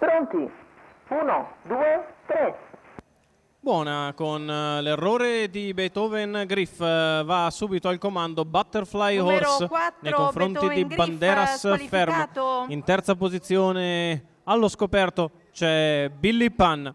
Pronti? 1, 2, 3. Buona, con l'errore di Beethoven Griff va subito al comando Butterfly Numero Horse 4, nei confronti Beethoven di Griff, Banderas Ferm. squalificato. In terza posizione allo scoperto c'è Billy Pan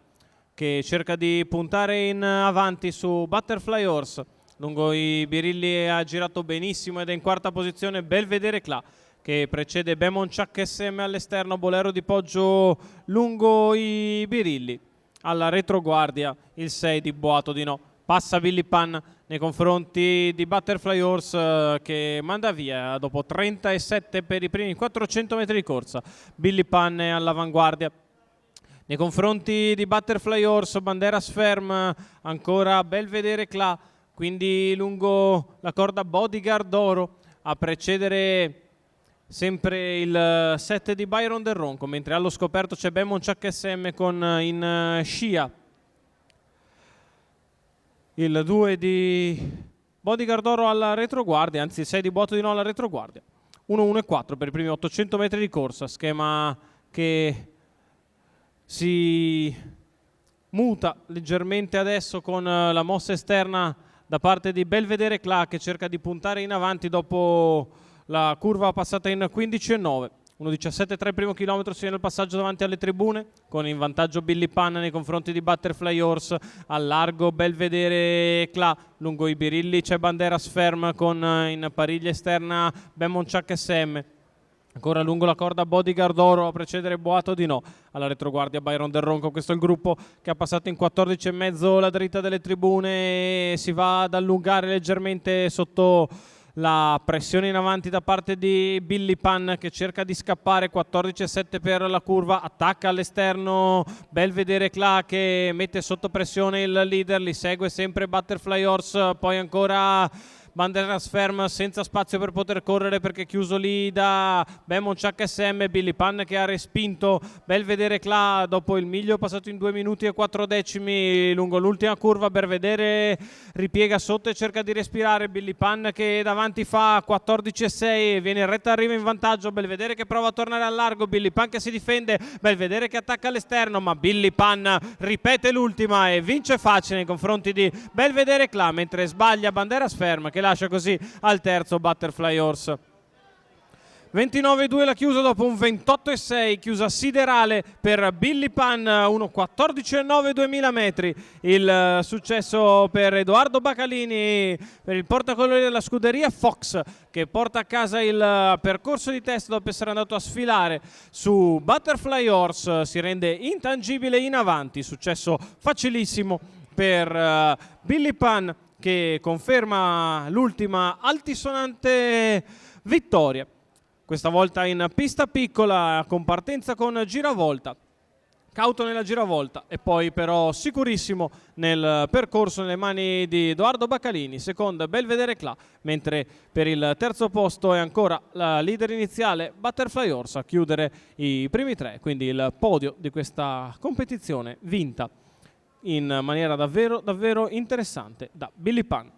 che cerca di puntare in avanti su Butterfly Horse. Lungo i birilli ha girato benissimo ed è in quarta posizione Belvedere Cla che precede Bemon Chuck SM all'esterno, Bolero di Poggio lungo i birilli. Alla retroguardia il 6 di Boato di No. Passa Billy Pan nei confronti di Butterfly Horse che manda via dopo 37 per i primi 400 metri di corsa. Billy Pan è all'avanguardia. Nei confronti di Butterfly Horse, Banderas Ferm, ancora Belvedere Cla, quindi lungo la corda Bodyguard d'Oro a precedere sempre il 7 di Byron Del Ronco, mentre allo scoperto c'è Bemon Chuck SM con in scia il 2 di Bodyguard d'Oro alla retroguardia, anzi il 6 di Boato di No alla retroguardia. 1-1-4 per i primi 800 metri di corsa, schema che si muta leggermente adesso con la mossa esterna da parte di Belvedere Cla che cerca di puntare in avanti dopo la curva passata in 15,9. 1.17,3 il primo chilometro, si viene il passaggio davanti alle tribune con in vantaggio Billy Pan nei confronti di Butterfly Horse. Al largo Belvedere Cla, lungo i birilli c'è Banderas Ferm con in pariglia esterna Bemon Chuck SM. Ancora lungo la corda Bodyguard d'Oro a precedere Boato di No. Alla retroguardia Byron Del Ronco, questo è il gruppo che ha passato in 14,5 la dritta delle tribune e si va ad allungare leggermente sotto la pressione in avanti da parte di Billy Pan che cerca di scappare. 14,7 per la curva, attacca all'esterno Belvedere Cla che mette sotto pressione il leader, li segue sempre Butterfly Horse, poi ancora Banderas Ferm senza spazio per poter correre perché chiuso lì da Bemon Chuck SM. Billy Pan che ha respinto Belvedere Cla dopo il miglio passato in 2 minuti e 4 decimi lungo l'ultima curva. Belvedere ripiega sotto e cerca di respirare. Billy Pan che davanti fa 14,6, viene in retta arriva in vantaggio. Belvedere che prova a tornare al largo, Billy Pan che si difende, Belvedere che attacca all'esterno, ma Billy Pan ripete l'ultima e vince facile nei confronti di Belvedere Cla, mentre sbaglia Banderas Ferm che lascia così al terzo Butterfly Horse. 29,2 la chiusa dopo un 28,6, chiusa siderale per Billy Pan, 1,14,9 2000 metri. Il successo per Edoardo Bacalini, per il portacolori della scuderia Fox, che porta a casa il percorso di testa dopo essere andato a sfilare su Butterfly Horse. Si rende intangibile in avanti, successo facilissimo per Billy Pan che conferma l'ultima altisonante vittoria. Questa volta in pista piccola con partenza con giravolta, cauto nella giravolta e poi però sicurissimo nel percorso nelle mani di Edoardo Bacalini. Seconda Belvedere Cla, mentre per il terzo posto è ancora la leader iniziale Butterfly Horse a chiudere i primi 3, quindi il podio di questa competizione vinta in maniera davvero interessante da Billy Pan.